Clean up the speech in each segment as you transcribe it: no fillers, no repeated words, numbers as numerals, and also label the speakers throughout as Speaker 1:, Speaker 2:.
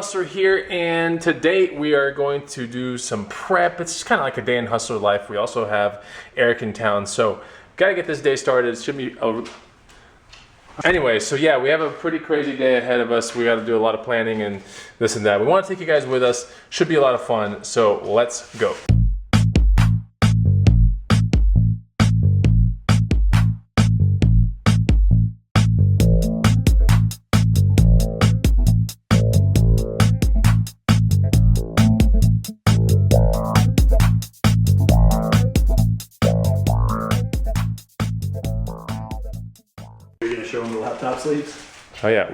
Speaker 1: Hustler here, and today we are going to do some prep. It's just kind of like a day in Hustler life. We also have Eric in town, so gotta get this day started. It should be anyway, so yeah, we have a pretty crazy day ahead of us. We got to do a lot of planning and this and that. We want to take you guys with us. Should be a lot of fun, so let's go.
Speaker 2: Show them the laptop sleeves.
Speaker 1: Oh yeah,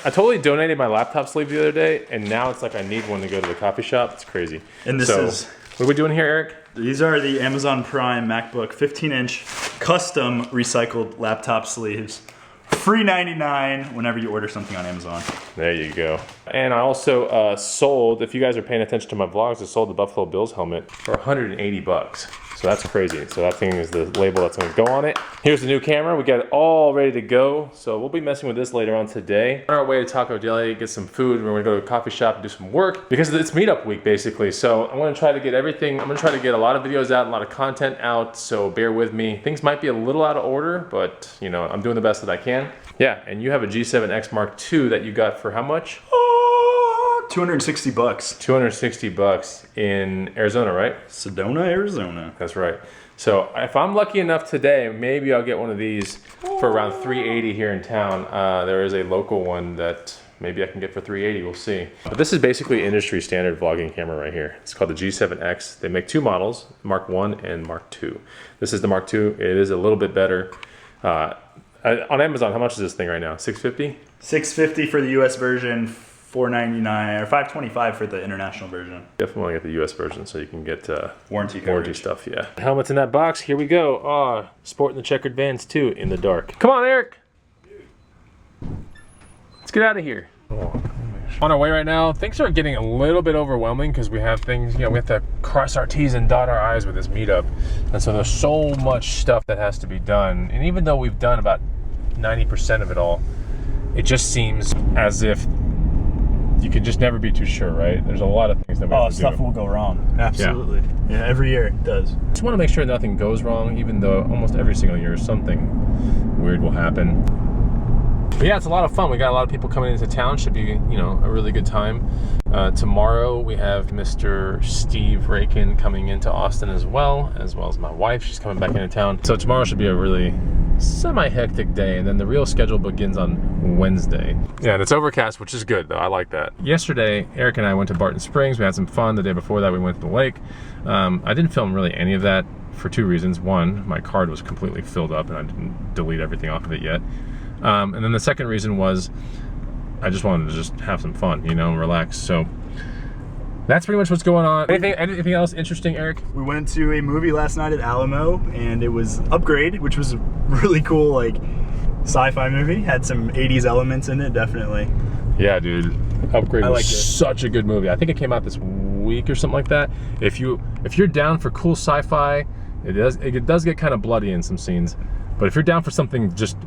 Speaker 1: I totally donated my laptop sleeve the other day, and now it's like I need one to go to the coffee shop. It's crazy.
Speaker 2: And this is...
Speaker 1: What are we doing here, Eric?
Speaker 2: These are the Amazon Prime MacBook 15-inch custom recycled laptop sleeves. Free $99 whenever you order something on Amazon.
Speaker 1: There you go. And I also sold, if you guys are paying attention to my vlogs, I sold the Buffalo Bills helmet for 180 bucks. So that's crazy. So that thing is the label that's gonna go on it. Here's the new camera. We got it all ready to go. So we'll be messing with this later on today. On our way to Taco Deli, get some food. We're gonna go to a coffee shop and do some work because it's meetup week basically. So I'm gonna try to get everything. I'm gonna try to get a lot of videos out, a lot of content out. So bear with me. Things might be a little out of order, but you know, I'm doing the best that I can. Yeah, and you have a G7X Mark II that you got for how much?
Speaker 2: 260 bucks.
Speaker 1: 260 bucks in Arizona, right?
Speaker 2: Sedona, Arizona.
Speaker 1: That's right. So if I'm lucky enough today, maybe I'll get one of these for around 380 here in town. There is a local one that maybe I can get for 380, we'll see. But this is basically industry standard vlogging camera right here. It's called the G7X. They make two models, Mark I and Mark II. This is the Mark II. It is a little bit better. On Amazon, how much is this thing right now? $650?
Speaker 2: $650 for the US version, $499 or $525 for the international version.
Speaker 1: Definitely want to get the US version so you can get
Speaker 2: warranty stuff.
Speaker 1: Yeah. The helmet's in that box. Here we go. Oh, sporting the checkered Vans too in the dark. Come on, Eric. Let's get out of here. Oh. On our way right now, things are getting a little bit overwhelming because we have things, you know, we have to cross our T's and dot our I's with this meetup. And so there's so much stuff that has to be done. And even though we've done about 90% of it all, it just seems as if you can just never be too sure, right? There's a lot of things that we have to do.
Speaker 2: Stuff will go wrong. Absolutely. Yeah, every year it does.
Speaker 1: Just want to make sure nothing goes wrong, even though almost every single year something weird will happen. But yeah, it's a lot of fun. We got a lot of people coming into town. Should be, you know, a really good time. Tomorrow we have Mr. Steve Rakin coming into Austin as well as my wife. She's coming back into town. So tomorrow should be a really semi-hectic day, and then the real schedule begins on Wednesday. Yeah, and it's overcast, which is good though. I like that. Yesterday, Eric and I went to Barton Springs. We had some fun. The day before that, we went to the lake. I didn't film really any of that for two reasons. One, my card was completely filled up and I didn't delete everything off of it yet. And then the second reason was I just wanted to just have some fun, you know, and relax. So that's pretty much what's going on. Anything else interesting, Eric?
Speaker 2: We went to a movie last night at Alamo, and it was Upgrade, which was a really cool, like, sci-fi movie. Had some 80s elements in it, definitely.
Speaker 1: Yeah, dude. Upgrade was such a good movie. I think it came out this week or something like that. If you're down for cool sci-fi, it does get kind of bloody in some scenes. But if you're down for something just...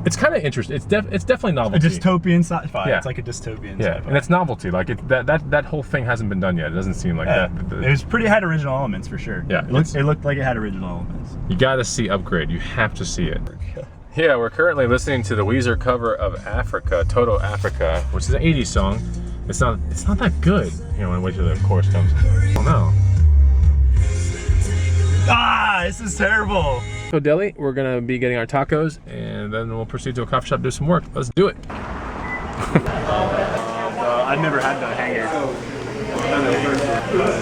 Speaker 1: It's kind of interesting. It's definitely novelty.
Speaker 2: A dystopian sci-fi.
Speaker 1: Yeah.
Speaker 2: It's like a dystopian
Speaker 1: sci-fi.
Speaker 2: And
Speaker 1: it's novelty. Like that whole thing hasn't been done yet. It doesn't seem like that.
Speaker 2: It was had original elements for sure.
Speaker 1: Yeah,
Speaker 2: it looked like it had original elements.
Speaker 1: You got to see Upgrade. You have to see it. Yeah, we're currently listening to the Weezer cover of Africa, Toto Africa, which is an 80s song. It's not that good. You know, when wait till the chorus comes. Oh no.
Speaker 2: Ah, this is terrible.
Speaker 1: Taco Deli, we're gonna be getting our tacos, and then we'll proceed to a coffee shop to do some work. Let's do it.
Speaker 2: I've never had the hanger.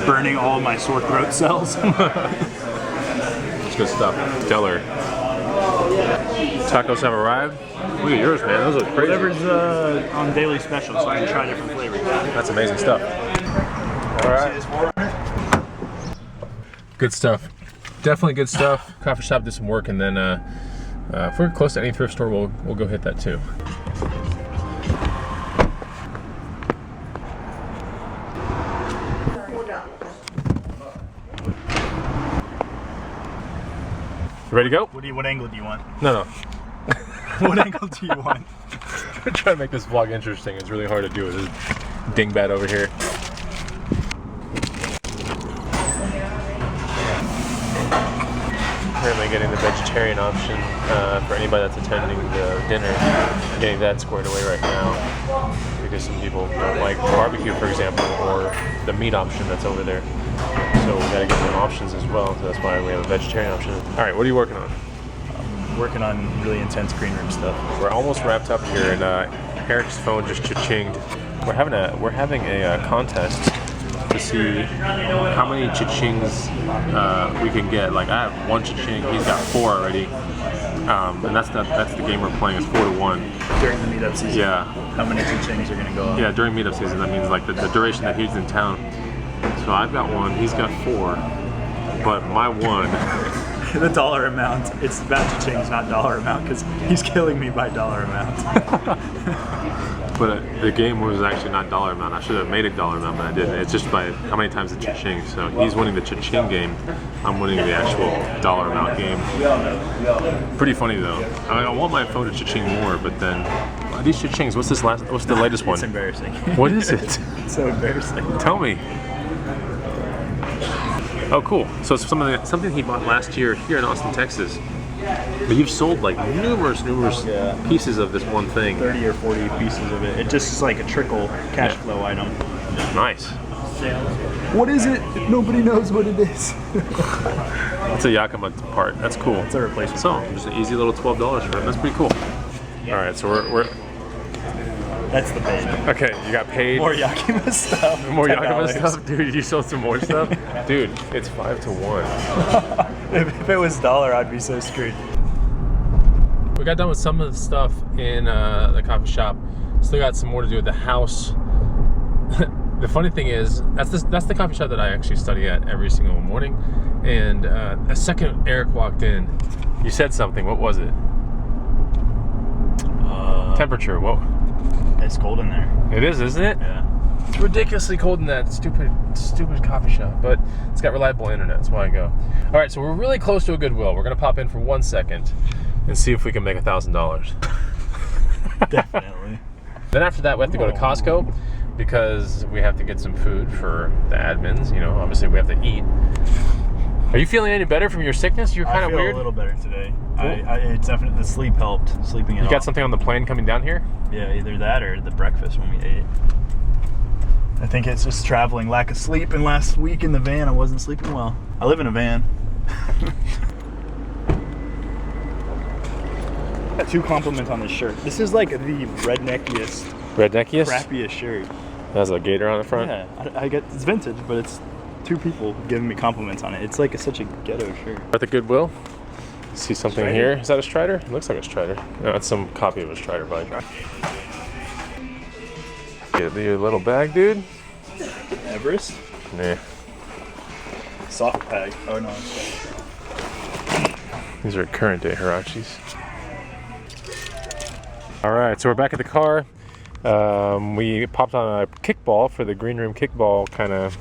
Speaker 2: Burning all my sore throat cells.
Speaker 1: It's good stuff. Stellar. Tacos have arrived. Look at yours, man. Those look crazy.
Speaker 2: Whatever's on daily special, so I can try different flavors.
Speaker 1: That's amazing stuff. All right. Good stuff. Definitely good stuff. Coffee shop, do some work, and then if we're close to any thrift store, we'll go hit that too. You ready to go?
Speaker 2: What angle do you want?
Speaker 1: No.
Speaker 2: What angle do you want?
Speaker 1: I'm trying to make this vlog interesting. It's really hard to do it. dingbat over here. Currently getting the vegetarian option for anybody that's attending the dinner. Getting that squared away right now because some people don't like barbecue, for example, or the meat option that's over there. So we gotta get them options as well. So that's why we have a vegetarian option. All right, what are you working on?
Speaker 2: Working on really intense green room stuff.
Speaker 1: We're almost wrapped up here, and Eric's phone just cha-chinged. We're having a contest to see how many cha-chings we can get. Like I have 1 cha-ching, he's got 4 already, and that's the game we're playing. It's 4-1
Speaker 2: During the meetup season.
Speaker 1: Yeah.
Speaker 2: How many cha-chings are gonna go up?
Speaker 1: Yeah, during meetup season. That means like the duration that he's in town. So I've got 1, he's got 4, but my 1.
Speaker 2: The dollar amount. It's about cha-chings, not dollar amount, because he's killing me by dollar amount.
Speaker 1: But the game was actually not dollar amount. I should have made it dollar amount, but I didn't. It's just by how many times the cha-ching. So he's winning the cha-ching game. I'm winning the actual dollar amount game. Pretty funny though. I want my phone to cha-ching more, but then these cha-chings. What's the latest one?
Speaker 2: It's embarrassing.
Speaker 1: What is it?
Speaker 2: It's so embarrassing.
Speaker 1: Tell me. Oh, cool. So it's something he bought last year here in Austin, Texas. But you've sold like numerous pieces of this one thing.
Speaker 2: 30 or 40 pieces of it. It just is like a trickle cash flow item.
Speaker 1: Nice.
Speaker 2: What is it? Nobody knows what it is.
Speaker 1: That's a Yakima part. That's cool.
Speaker 2: It's a replacement.
Speaker 1: So just an easy little $12 for him. That's pretty cool. All right, so we're
Speaker 2: That's the paid.
Speaker 1: okay. You got paid.
Speaker 2: More Yakima stuff.
Speaker 1: More
Speaker 2: $10.
Speaker 1: Yakima stuff, dude. You sold some more stuff, dude. It's 5-1.
Speaker 2: If it was dollar, I'd be so screwed.
Speaker 1: We got done with some of the stuff in the coffee shop. Still got some more to do at the house. The funny thing is, that's the coffee shop that I actually study at every single morning. And a second Eric walked in, you said something. What was it? Temperature. Whoa.
Speaker 2: It's cold in there.
Speaker 1: It is, isn't it?
Speaker 2: Yeah.
Speaker 1: It's ridiculously cold in that stupid coffee shop, but it's got reliable internet. That's why I go. All right, so we're really close to a Goodwill. We're gonna pop in for 1 second and see if we can make $1,000.
Speaker 2: Definitely.
Speaker 1: Then after that, we have to go to Costco because we have to get some food for the admins. You know, obviously we have to eat. Are you feeling any better from your sickness? You're kind of weird.
Speaker 2: I feel a little better today.
Speaker 1: Cool.
Speaker 2: It's definitely, the sleep helped. Sleeping it
Speaker 1: You got
Speaker 2: off.
Speaker 1: something on the plane coming down here?
Speaker 2: Yeah, either that or the breakfast when we ate. I think it's just traveling, lack of sleep, and last week in the van I wasn't sleeping well. I live in a van. Got 2 compliments on this shirt. This is like the redneckiest, crappiest shirt.
Speaker 1: It has a gator on the front?
Speaker 2: Yeah, I get, it's vintage, but it's 2 people giving me compliments on it. It's like such a ghetto shirt.
Speaker 1: At the Goodwill. See something
Speaker 2: Strider?
Speaker 1: here. Is that a Strider? It looks like a Strider. No, it's some copy of a Strider bike. Get your little bag, dude.
Speaker 2: Everest?
Speaker 1: Nah.
Speaker 2: Soft bag. Oh no.
Speaker 1: These are current day Hirachis. All right, so we're back at the car. We popped on a kickball for the green room kickball kind of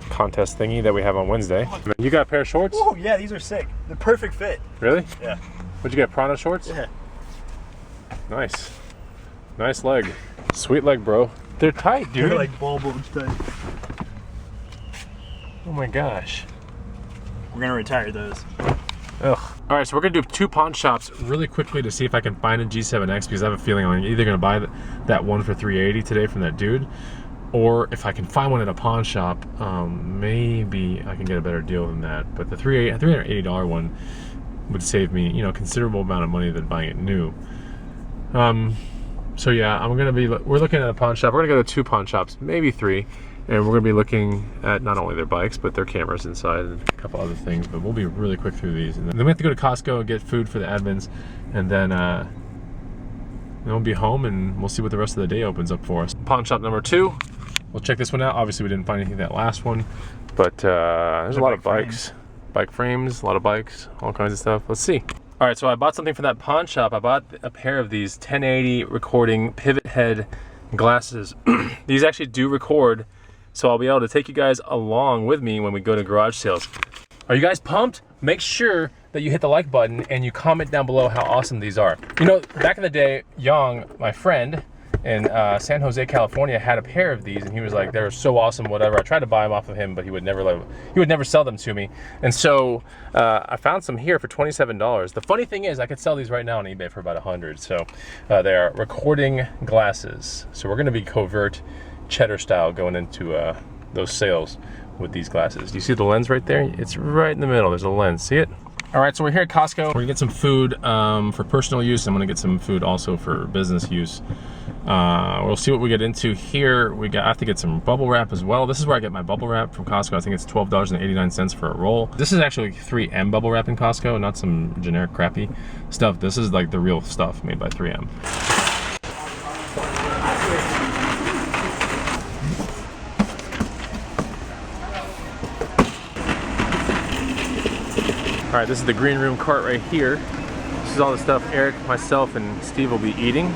Speaker 1: contest thingy that we have on Wednesday. You got a pair of shorts?
Speaker 2: Oh yeah, these are sick. The perfect fit.
Speaker 1: Really?
Speaker 2: Yeah.
Speaker 1: What'd you get, Prana shorts?
Speaker 2: Yeah.
Speaker 1: Nice. Nice leg. Sweet leg, bro. They're tight, dude.
Speaker 2: They're like ball bulge tight.
Speaker 1: Oh my gosh.
Speaker 2: We're gonna retire those.
Speaker 1: Ugh. All right, so we're gonna do 2 pawn shops really quickly to see if I can find a G7X because I have a feeling I'm either gonna buy that one for $380 today from that dude, or if I can find one at a pawn shop, maybe I can get a better deal than that. But the $380 one would save me, you know, a considerable amount of money than buying it new. So yeah, we're looking at a pawn shop. We're gonna go to 2 pawn shops, maybe 3. And we're gonna be looking at not only their bikes, but their cameras inside and a couple other things, but we'll be really quick through these. And then we have to go to Costco and get food for the admins, and then we'll be home and we'll see what the rest of the day opens up for us. Pawn shop number 2, we'll check this one out. Obviously we didn't find anything that last one, but there's a lot of bikes. Bike frames, a lot of bikes, all kinds of stuff. Let's see. All right, so I bought something from that pawn shop. I bought a pair of these 1080 recording pivot head glasses. These actually do record, so I'll be able to take you guys along with me when we go to garage sales. Are you guys pumped? Make sure that you hit the like button and you comment down below how awesome these are. You know, back in the day, Yang, my friend, in San Jose, California, had a pair of these, and he was like, "They're so awesome, whatever." I tried to buy them off of him, but he would never sell them to me. And so I found some here for $27. The funny thing is, I could sell these right now on eBay for about $100. So they are recording glasses. So we're going to be covert Cheddar style going into those sales with these glasses. Do you see the lens right there? It's right in the middle. There's a lens. See it? All right, so we're here at Costco. We're gonna get some food for personal use. I'm gonna get some food also for business use. We'll see what we get into here. I have to get some bubble wrap as well. This is where I get my bubble wrap from Costco. I think it's $12.89 for a roll. This is actually 3M bubble wrap in Costco, not some generic crappy stuff. This is like the real stuff made by 3M. All right, this is the green room cart right here. This is all the stuff Eric, myself, and Steve will be eating.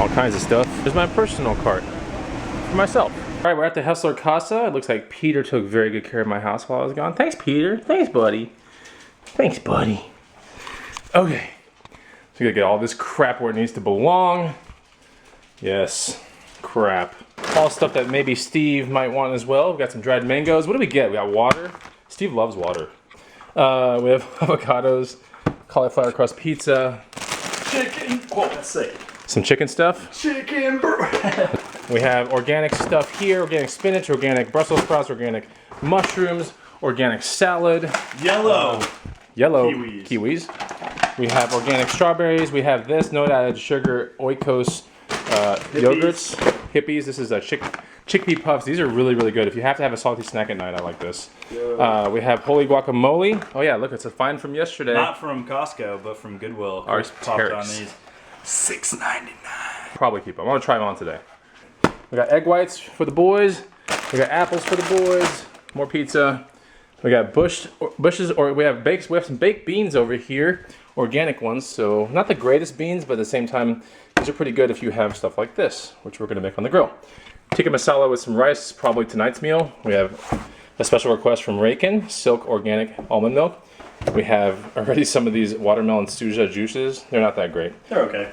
Speaker 1: All kinds of stuff. There's my personal cart for myself. All right, we're at the Hustler Casa. It looks like Peter took very good care of my house while I was gone. Thanks, Peter. Thanks, buddy. Thanks, buddy. Okay, so we gotta get all this crap where it needs to belong. Yes, crap. All stuff that maybe Steve might want as well. We got some dried mangoes. What do we get? We got water. Steve loves water. We have avocados, cauliflower crust pizza.
Speaker 2: Chicken. Oh, that's sick.
Speaker 1: Some chicken stuff.
Speaker 2: Chicken.
Speaker 1: We have organic stuff here, organic spinach, organic Brussels sprouts, organic mushrooms, organic salad.
Speaker 2: Yellow.
Speaker 1: Yellow
Speaker 2: Kiwis.
Speaker 1: We have organic strawberries. We have this, no added sugar, Oikos yogurts. Hippies. This is a chickpea puffs. These are really, really good. If you have to have a salty snack at night, I like this. We have holy guacamole. Oh yeah, look, it's a find from yesterday.
Speaker 2: Not from Costco, but from Goodwill.
Speaker 1: Ours
Speaker 2: popped on these. $6.99.
Speaker 1: Probably keep them. I'm gonna try them on today. We got egg whites for the boys. We got apples for the boys. More pizza. We got bushes, or we have some baked beans over here, organic ones. So not the greatest beans, but at the same time, these are pretty good if you have stuff like this, which we're gonna make on the grill. Tikka masala with some rice, probably tonight's meal. We have a special request from Rakin, Silk Organic Almond Milk. We have already some of these watermelon suja juices. They're not that great.
Speaker 2: They're okay.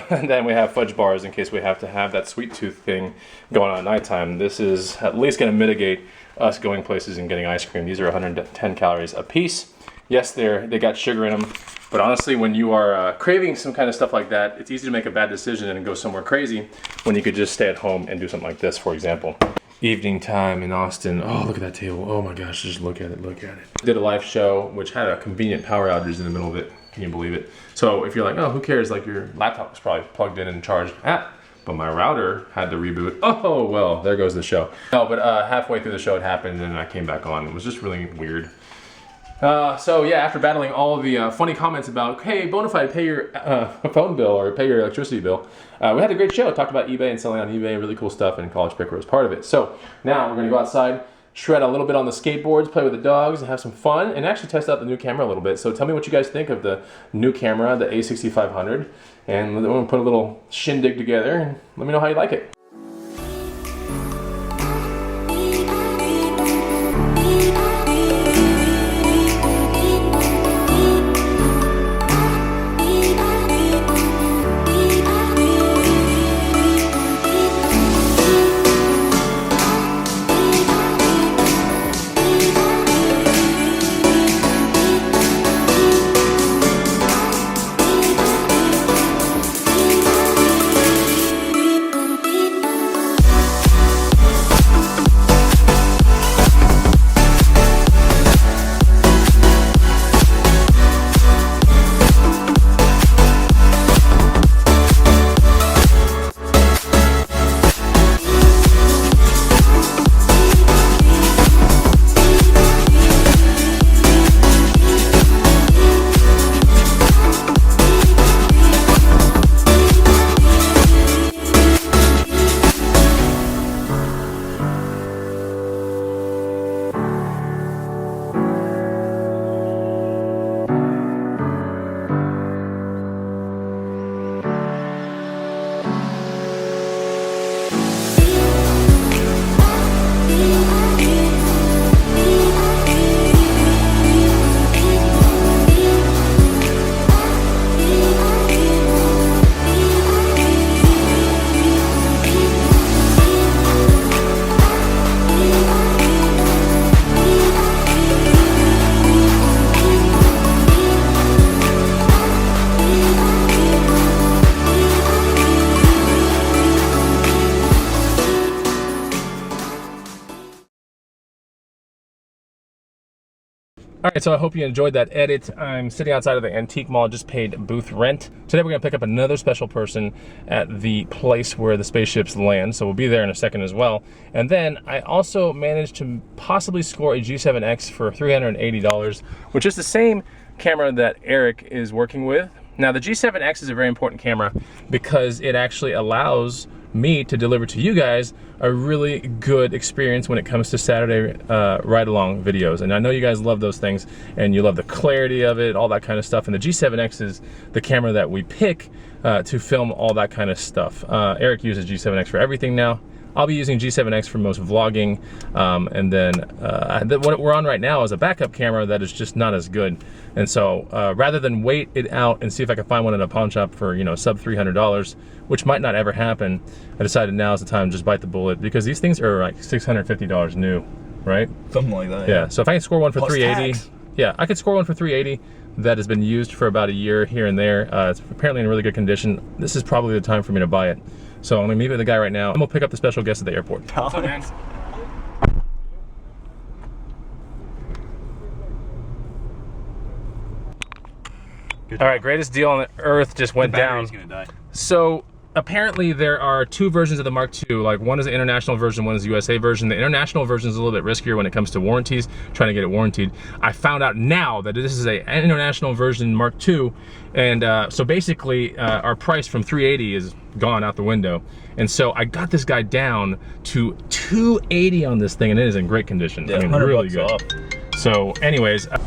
Speaker 1: And then we have fudge bars in case we have to have that sweet tooth thing going on at nighttime. This is at least going to mitigate us going places and getting ice cream. These are 110 calories a piece. Yes, they got sugar in them. But honestly, when you are craving some kind of stuff like that, it's easy to make a bad decision and go somewhere crazy when you could just stay at home and do something like this, for example. Evening time in Austin. Oh, look at that table. Oh my gosh, just look at it, look at it. Did a live show, which had a convenient power outage in the middle of it. Can you believe it? So if you're like, oh, who cares? Like your laptop was probably plugged in and charged. But my router had to reboot. Oh, well, there goes the show. No, but halfway through the show it happened and I came back on. It was just really weird. So yeah, after battling all of the funny comments about, hey, Bonafide, pay your phone bill or pay your electricity bill, we had a great show. Talked about eBay and selling on eBay, really cool stuff, and College Picker was part of it. So now we're gonna go outside, shred a little bit on the skateboards, play with the dogs, and have some fun, and actually test out the new camera a little bit. So tell me what you guys think of the new camera, the A6500, and we're gonna put a little shindig together, and let me know how you like it. All right, so I hope you enjoyed that edit. I'm sitting outside of the antique mall, just paid booth rent. Today we're gonna pick up another special person at the place where the spaceships land, so we'll be there in a second as well. And then I also managed to possibly score a G7X for $380, which is the same camera that Eric is working with. Now the G7X is a very important camera because it actually allows me to deliver to you guys a really good experience when it comes to Saturday ride-along videos. And I know you guys love those things and you love the clarity of it, all that kind of stuff. And the G7X is the camera that we pick to film all that kind of stuff. Eric uses G7X for everything now. I'll be using G7X for most vlogging, and then what we're on right now is a backup camera that is just not as good. And so rather than wait it out and see if I can find one at a pawn shop for, you know, sub $300, which might not ever happen, I decided now is the time to just bite the bullet, because these things are like $650 new, right? Something like that. Yeah. So if I can score one for plus $380, tax. Yeah, I could score one for $380 that has been used for about a year here and there. It's apparently in really good condition. This is probably the time for me to buy it. So I'm gonna meet with the guy right now, and we'll pick up the special guest at the airport. What's up, man? All right, greatest deal on earth just went down. Gonna die. So apparently there are two versions of the Mark II. Like, one is the international version, one is the USA version. The international version is a little bit riskier when it comes to warranties, trying to get it warranted. I found out now that this is an international version Mark II, and so basically our price from $380 is gone out the window. And so I got this guy down to $280 on this thing, and it is in great condition. Yeah, I mean, really good. Off. So anyways, all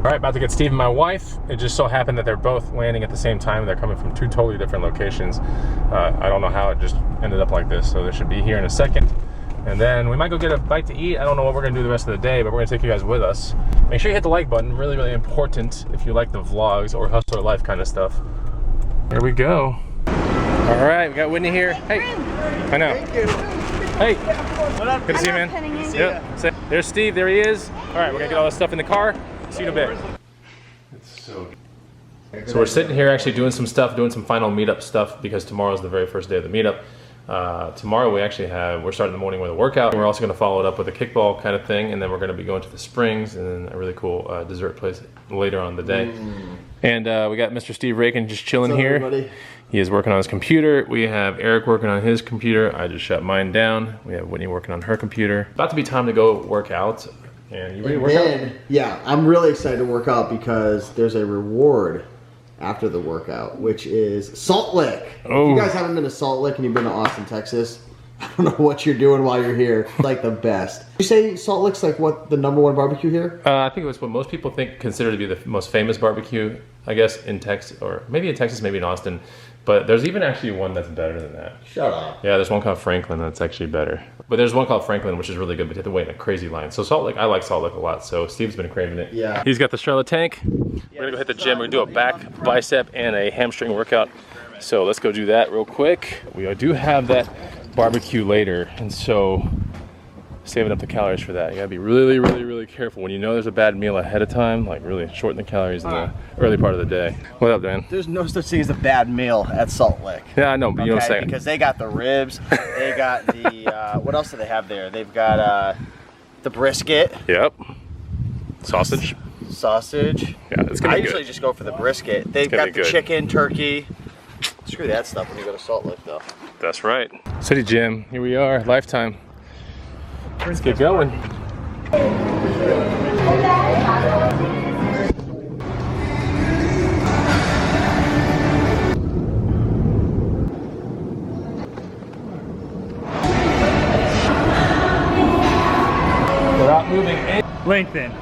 Speaker 1: right, about to get Steve and my wife. It just so happened that they're both landing at the same time. They're coming from two totally different locations. I don't know how it just ended up like this, so they should be here in a second. And then we might go get a bite to eat. I don't know what we're gonna do the rest of the day, but we're gonna take you guys with us. Make sure you hit the like button, really, really important if you like the vlogs or hustler life kind of stuff. Here we go. All right, we got Whitney here. Hey, I know. Hey, what up? Good to see you, man. Yep. There's Steve, there he is. All right, we're gonna get all this stuff in the car. See you in a bit. It's so good. So we're sitting here actually doing some stuff, doing some final meetup stuff, because tomorrow's the very first day of the meetup. Tomorrow we're starting the morning with a workout. We're also going to follow it up with a kickball kind of thing, and then we're going to be going to the Springs and then a really cool dessert place later on in the day. And we got Mr. Steve Rakin just chilling here. Everybody? He is working on his computer. We have Eric working on his computer. I just shut mine down. We have Whitney working on her computer. About to be time to go work out. And you ready to work out?
Speaker 3: Yeah, I'm really excited to work out because there's a reward after the workout, which is Salt Lick. Oh. If you guys haven't been to Salt Lick and you've been to Austin, Texas, I don't know what you're doing while you're here. Like the best. You say Salt Lick's like what, the #1 barbecue here?
Speaker 1: I think it was what most people consider to be the most famous barbecue, I guess, in Texas, or maybe in Texas, maybe in Austin. But there's even actually one that's better than that.
Speaker 3: Shut up.
Speaker 1: Yeah, there's one called Franklin that's actually better. But there's one called Franklin, which is really good, but you have to wait in a crazy line. So Salt Lick, I like Salt Lick a lot, so Steve's been craving it. Yeah. He's got the Charlotte tank. We're gonna go hit the gym. We're gonna do a back, bicep, and a hamstring workout. So let's go do that real quick. We do have that barbecue later, and so saving up the calories for that. You gotta be really, really, really careful when you know there's a bad meal ahead of time, like really shorten the calories in the early part of the day. What up, Dan?
Speaker 3: There's no such thing as a bad meal at Salt Lick.
Speaker 1: Yeah, I know, but you know what I'm saying.
Speaker 3: Because they got the ribs, they got the, what else do they have there? They've got the brisket.
Speaker 1: Yep. Sausage.
Speaker 3: Sausage.
Speaker 1: Yeah, it's gonna be
Speaker 3: good. I usually just go for the brisket. They've got the chicken, turkey. Screw that stuff when you go to Salt Lick though.
Speaker 1: That's right. City Gym, here we are, Lifetime. Let's get going. Without moving in.
Speaker 2: Lengthen.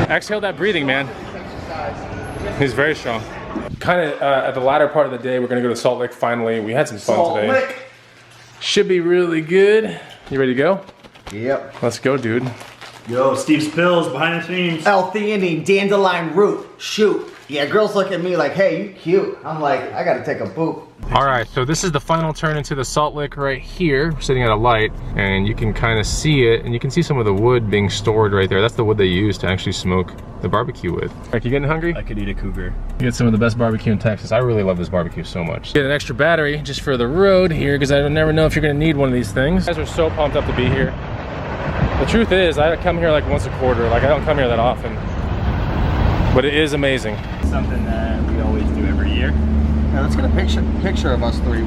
Speaker 1: Exhale that breathing, man. He's very strong. Kind of at the latter part of the day, we're gonna go to Salt Lick finally. We had some fun today. Salt Lick. Should be really good. You ready to go?
Speaker 3: Yep.
Speaker 1: Let's go, dude.
Speaker 2: Yo, Steve Spills behind the scenes.
Speaker 3: L-theanine, dandelion root, shoot. Yeah, girls look at me like, hey, you cute. I'm like, I gotta take a poop.
Speaker 1: All right, so this is the final turn into the Salt Lick right here. We're sitting at a light, and you can kind of see it, and you can see some of the wood being stored right there. That's the wood they use to actually smoke the barbecue with. Like, you getting hungry?
Speaker 2: I could eat a cougar.
Speaker 1: You get some of the best barbecue in Texas. I really love this barbecue so much. Get an extra battery just for the road here, because I never know if you're gonna need one of these things. You guys are so pumped up to be here. The truth is, I come here like once a quarter. Like, I don't come here that often, but it is amazing.
Speaker 2: Something that we always do every year.
Speaker 3: Now, let's get a picture of us three.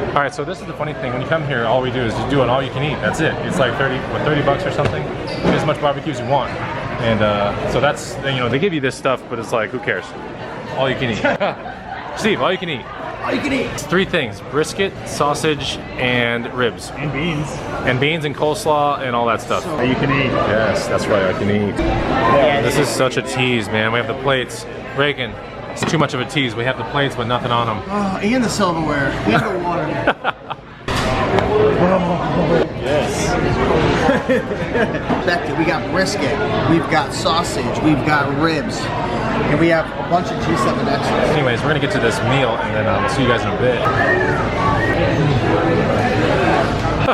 Speaker 1: All right, so this is the funny thing. When you come here, all we do is just do an all you can eat. That's it. It's like 30 bucks or something. Get as much barbecue as you want. And so that's, you know, they give you this stuff, but it's like, who cares? All you can eat. Steve, all you can eat.
Speaker 3: All you can eat.
Speaker 1: It's 3 things: brisket, sausage, and ribs.
Speaker 2: And beans.
Speaker 1: And beans and coleslaw and all that stuff.
Speaker 2: All you can eat.
Speaker 1: Yes, that's right, I can eat.
Speaker 3: Yeah,
Speaker 1: This is such a tease, man. We have the plates. Reagan, it's too much of a tease. We have the plates, but nothing on them.
Speaker 3: Oh, and the silverware, and the water.
Speaker 2: Yes.
Speaker 3: Becky, we got brisket, we've got sausage, we've got ribs, and we have a bunch of G7 extras.
Speaker 1: Anyways, we're gonna get to this meal, and then we'll see you guys in a bit.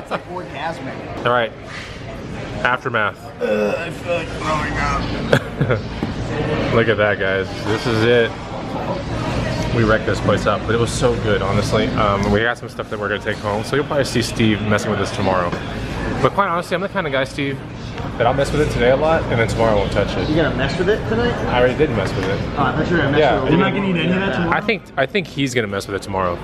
Speaker 3: It's like orgasmic.
Speaker 1: All right, aftermath.
Speaker 3: I feel like throwing up.
Speaker 1: Look at that, guys. This is it. We wrecked this place up, but it was so good, honestly. We got some stuff that we're gonna take home, so you'll probably see Steve messing with this tomorrow. But quite honestly, I'm the kind of guy, Steve, that I'll mess with it today a lot, and then tomorrow I won't touch it.
Speaker 3: You gonna mess with it tonight?
Speaker 1: I already did mess with it.
Speaker 3: Oh, I thought you were gonna mess
Speaker 1: Yeah.
Speaker 3: with it.
Speaker 2: You're not gonna eat any of that tomorrow?
Speaker 1: I think he's gonna mess with it tomorrow.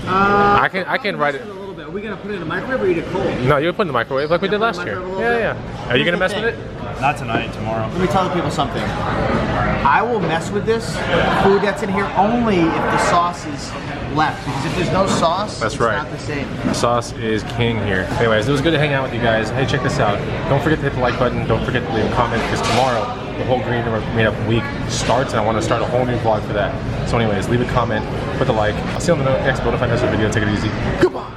Speaker 1: I can write it.
Speaker 3: A little bit. Are we gonna put it in the microwave or eat it cold?
Speaker 1: No, you put it in the microwave like we did
Speaker 3: put it in
Speaker 1: last
Speaker 3: the
Speaker 1: year.
Speaker 3: microwave a little
Speaker 1: Yeah,
Speaker 3: bit?
Speaker 1: yeah. Are you gonna mess with it?
Speaker 2: Not tonight, tomorrow.
Speaker 3: Let me tell the people something. I will mess with this food that's in here only if the sauce is left. Because if there's no sauce,
Speaker 1: That's
Speaker 3: it's
Speaker 1: right.
Speaker 3: not the same.
Speaker 1: Sauce is king here. Anyways, it was good to hang out with you guys. Hey, check this out. Don't forget to hit the like button. Don't forget to leave a comment, because tomorrow the whole Green River Meetup week starts, and I want to start a whole new vlog for that. So anyways, leave a comment, put the like. I'll see you on the next Bonafide video. Take it easy. Goodbye.